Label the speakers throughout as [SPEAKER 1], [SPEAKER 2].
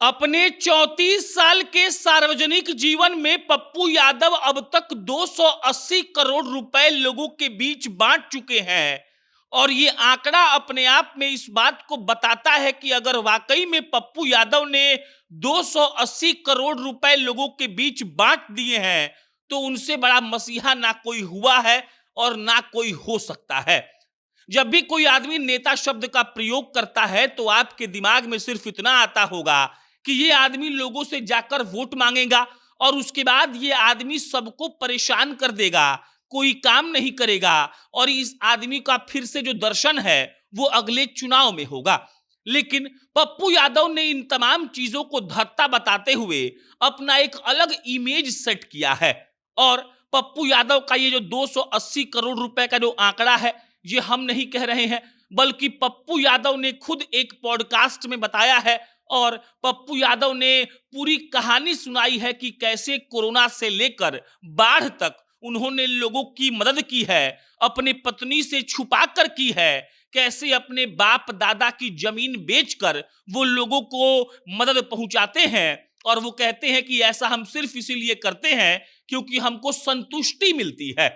[SPEAKER 1] अपने 34 साल के सार्वजनिक जीवन में पप्पू यादव अब तक 280 करोड़ रुपए लोगों के बीच बांट चुके हैं। और ये आंकड़ा अपने आप में इस बात को बताता है कि अगर वाकई में पप्पू यादव ने 280 करोड़ रुपए लोगों के बीच बांट दिए हैं, तो उनसे बड़ा मसीहा ना कोई हुआ है और ना कोई हो सकता है। जब भी कोई आदमी नेता शब्द का प्रयोग करता है तो आपके दिमाग में सिर्फ इतना आता होगा कि ये आदमी लोगों से जाकर वोट मांगेगा और उसके बाद ये आदमी सबको परेशान कर देगा, कोई काम नहीं करेगा और इस आदमी का फिर से जो दर्शन है वो अगले चुनाव में होगा। लेकिन पप्पू यादव ने इन तमाम चीजों को धत्ता बताते हुए अपना एक अलग इमेज सेट किया है। और पप्पू यादव का ये जो 280 करोड़ रुपए का जो आंकड़ा है, ये हम नहीं कह रहे हैं, बल्कि पप्पू यादव ने खुद एक पॉडकास्ट में बताया है। और पप्पू यादव ने पूरी कहानी सुनाई है कि कैसे कोरोना से लेकर बाढ़ तक उन्होंने लोगों की मदद की है, अपने पत्नी से छुपा कर की है, कैसे अपने बाप दादा की जमीन बेचकर वो लोगों को मदद पहुंचाते हैं। और वो कहते हैं कि ऐसा हम सिर्फ इसीलिए करते हैं क्योंकि हमको संतुष्टि मिलती है।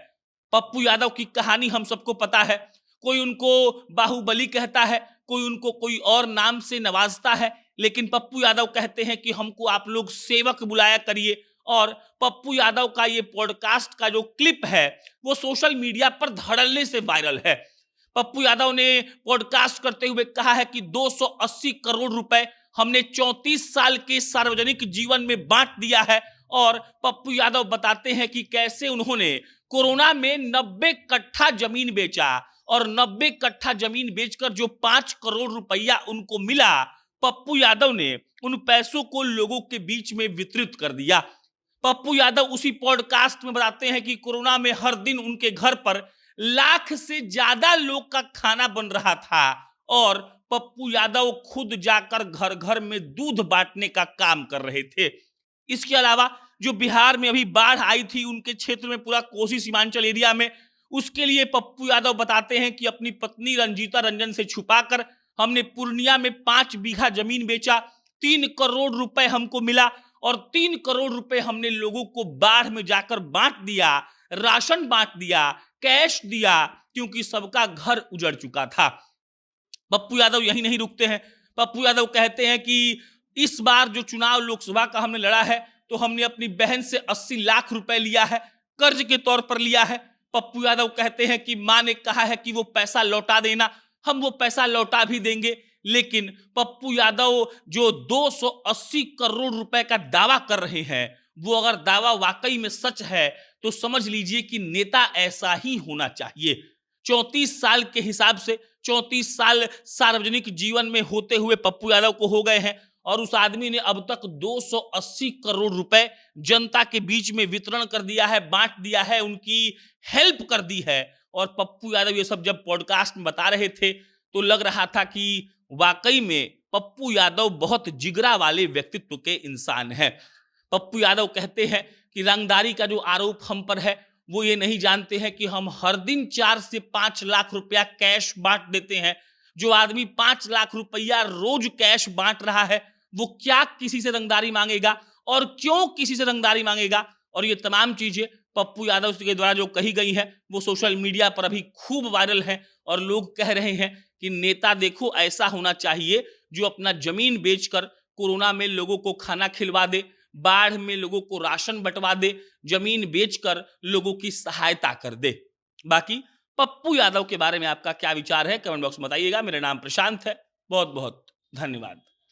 [SPEAKER 1] पप्पू यादव की कहानी हम सबको पता है। कोई उनको बाहुबली कहता है, कोई उनको कोई और नाम से नवाजता है, लेकिन पप्पू यादव कहते हैं कि हमको आप लोग सेवक बुलाया करिए। और पप्पू यादव का ये पॉडकास्ट का जो क्लिप है वो सोशल मीडिया पर धड़ल्ले से वायरल है। पप्पू यादव ने पॉडकास्ट करते हुए कहा है कि 280 करोड़ रुपए हमने 34 साल के सार्वजनिक जीवन में बांट दिया है। और पप्पू यादव बताते हैं कि कैसे उन्होंने कोरोना में 90 कट्ठा जमीन बेचा और 90 कट्ठा जमीन बेचकर जो 5 करोड़ रुपया उनको मिला, पप्पू यादव ने उन पैसों को लोगों के बीच में वितरित कर दिया। पप्पू यादव उसी पॉडकास्ट में बताते हैं कि कोरोना में हर दिन उनके घर पर लाख से ज्यादा लोग का खाना बन रहा था और पप्पू यादव खुद जाकर घर घर में दूध बांटने का काम कर रहे थे। इसके अलावा जो बिहार में अभी बाढ़ आई थी उनके क्षेत्र में, पूरा कोसी सीमांचल एरिया में, उसके लिए पप्पू यादव बताते हैं कि अपनी पत्नी रंजीता रंजन से छुपाकर हमने पूर्णिया में 5 बीघा जमीन बेचा, 3 करोड़ रुपए हमको मिला और 3 करोड़ रुपए हमने लोगों को बाढ़ में जाकर बांट दिया, राशन बांट दिया, कैश दिया, क्योंकि सबका घर उजड़ चुका था। पप्पू यादव यही नहीं रुकते हैं। पप्पू यादव कहते हैं कि इस बार जो चुनाव लोकसभा का हमने लड़ा है तो हमने अपनी बहन से 80 लाख रुपए लिया है, कर्ज के तौर पर लिया है। पप्पू यादव कहते हैं कि मां ने कहा है कि वो पैसा लौटा देना, हम वो पैसा लौटा भी देंगे। लेकिन पप्पू यादव जो 280 करोड़ रुपए का दावा कर रहे हैं, वो अगर दावा वाकई में सच है तो समझ लीजिए कि नेता ऐसा ही होना चाहिए। 34 साल के हिसाब से 34 साल सार्वजनिक जीवन में होते हुए पप्पू यादव को हो गए हैं और उस आदमी ने अब तक 280 करोड़ रुपए जनता के बीच में वितरण कर दिया है, बांट दिया है, उनकी हेल्प कर दी है। और पप्पू यादव ये सब जब पॉडकास्ट में बता रहे थे तो लग रहा था कि वाकई में पप्पू यादव बहुत जिगरा वाले व्यक्तित्व के इंसान हैं। पप्पू यादव कहते हैं कि रंगदारी का जो आरोप हम पर है, वो ये नहीं जानते हैं कि हम हर दिन 4 से 5 लाख रुपया कैश बांट देते हैं। जो आदमी 5 लाख रुपया रोज कैश बांट रहा है वो क्या किसी से रंगदारी मांगेगा और क्यों किसी से रंगदारी मांगेगा। और ये तमाम चीजें पप्पू यादव के द्वारा जो कही गई हैं वो सोशल मीडिया पर अभी खूब वायरल है और लोग कह रहे हैं कि नेता देखो ऐसा होना चाहिए जो अपना जमीन बेचकर कोरोना में लोगों को खाना खिलवा दे, बाढ़ में लोगों को राशन बंटवा दे, जमीन बेचकर लोगों की सहायता कर दे। बाकी पप्पू यादव के बारे में आपका क्या विचार है कमेंट बॉक्स में बताइएगा। मेरा नाम प्रशांत है। बहुत बहुत धन्यवाद।